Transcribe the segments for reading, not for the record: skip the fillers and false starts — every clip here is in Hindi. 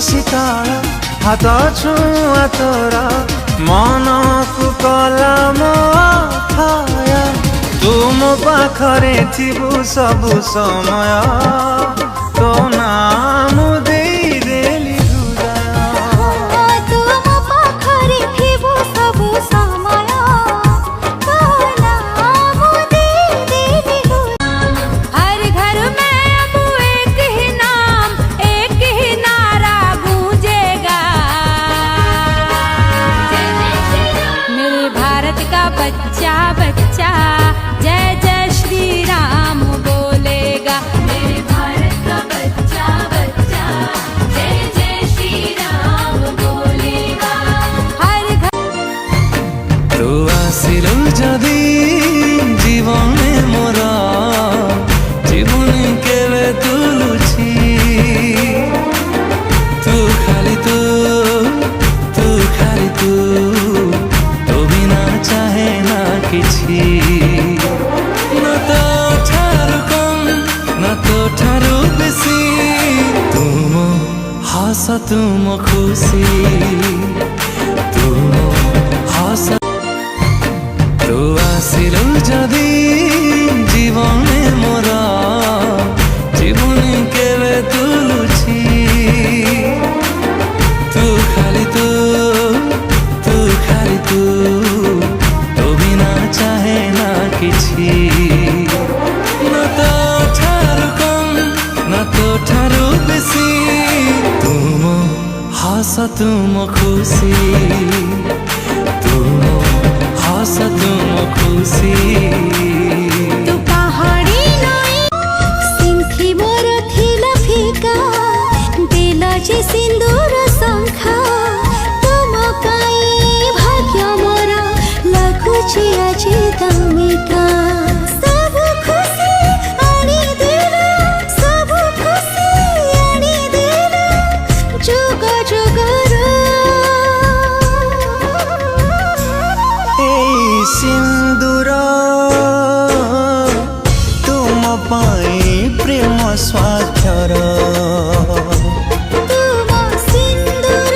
शीतल हाथ छुआ तोर मन को कला मोया तुम पाखरे थिबु सबु समय तो नाम दे देली हृदय तुम पाखरे थिबु सबु समय तो नाम दे देली हृदय। हर घर में अब एक ही नाम एक ही नारा गूंजेगा, मेरे भारत का बच्चा बच्चा जय जय श्री राम बोलेगा। मेरे भारत का बच्चा बच्चा जय जय श्री राम बोलेगा। हर घर तू आसिलु जदि जीवने मोर जीवन केवे तुलुछि तू खाली तू खाली तू तो बिना चाहे ना किछि ना तो ठारू कम ना तो ठारू बेसी तुम हस तुम खुशी तुम हस तू आसिलु जदि जीवने मोर जीवन केवे तुलुछि तू खाली तू खाली तू तो बिना चाहे ना किछि ना तो ठारू कम ना तो ठारू बेसी तुम हस तुम खुशी तुम हस तुम खुशी। तू पहाड़ी नई सिंथी मोर थिला फिका दिल जे सिंदूर शंखा तुम काई भाग्य मोर लगुची আজি दामिका। सब खुशी आनी दिल सब खुशी आनी दिल जुग जुगर सिंदूर तुम पाई प्रेम स्वाक्षर तुम सिंदूर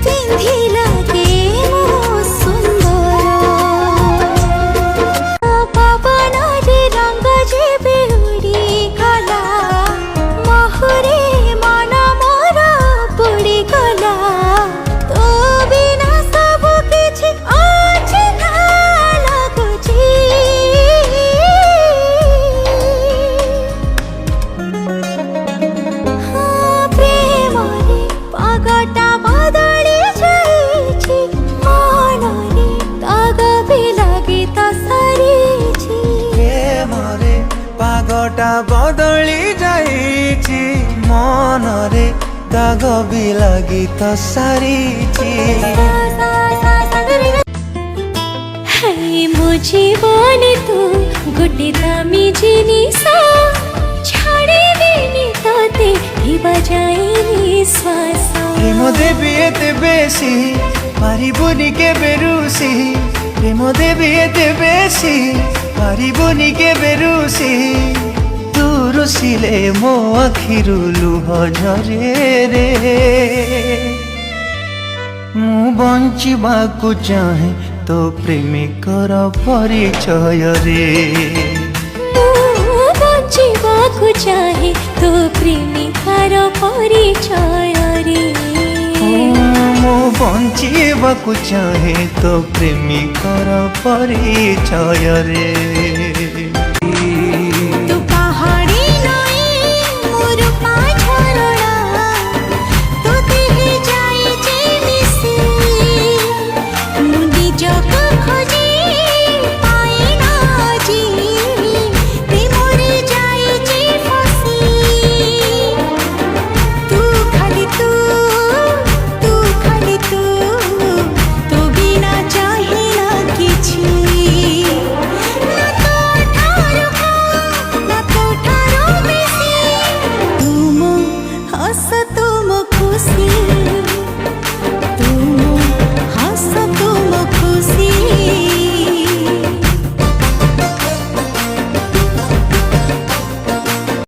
पिंधिला के मो सुंदर पवन रे रंग जे बिउड़ी गला महुरे मन मोर बुड़ी गला तो बिना सब किछि अचिन्हा लाଗୁଛି। प्रेमरे पागटा बदली जाइछि मनरे दाग भी लागि त सरिछि। प्रेमरे पागटा बदली जाइछि मनरे दाग भी लागि त सारिछि। हाय मो जीवन तू गोटे दामी जिनिस छाड़िबिनि तते हिबा जाइनि श्वास। प्रेम देवी एते बेसी पारिबुनि केबे रुसी प्रेम देवी एते बेसी पारिबुनि केबे रुसी तू रुसिले मो आखिरु लुह झरे रे मु बंचिबाकु चाहे तो प्रेमिकर परिचय रे ମୁଁ ବଞ୍ଚିବାକୁ ଚାहे तो प्रेमिकार परिचय रे। मु बंचिबाकु चाहे तो प्रेमिकर परिचय रे।